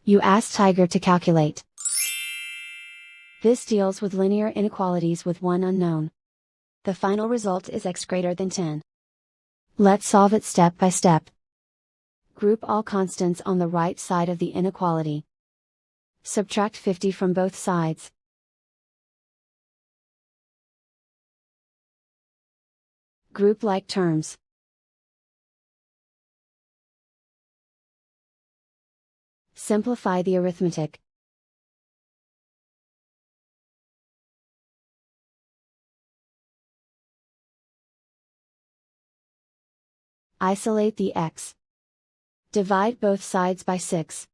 You ask Tiger to calculate. This deals with linear inequalities with one unknown. The final result is x greater than 10. Let's solve it step by step. Group all constants on the right side of the inequality. Subtract 50 from both sides. Group like terms. Simplify the arithmetic. Isolate the x. Divide both sides by 6.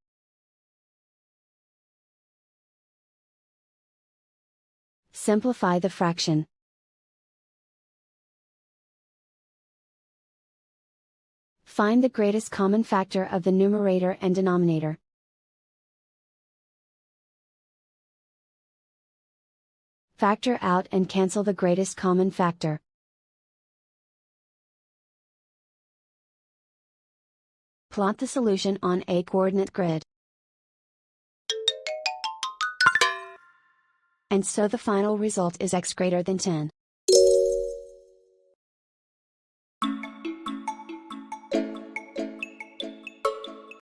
Simplify the fraction. Find the greatest common factor of the numerator and denominator. Factor out and cancel the greatest common factor. Plot the solution on a coordinate grid. And so the final result is x greater than 10.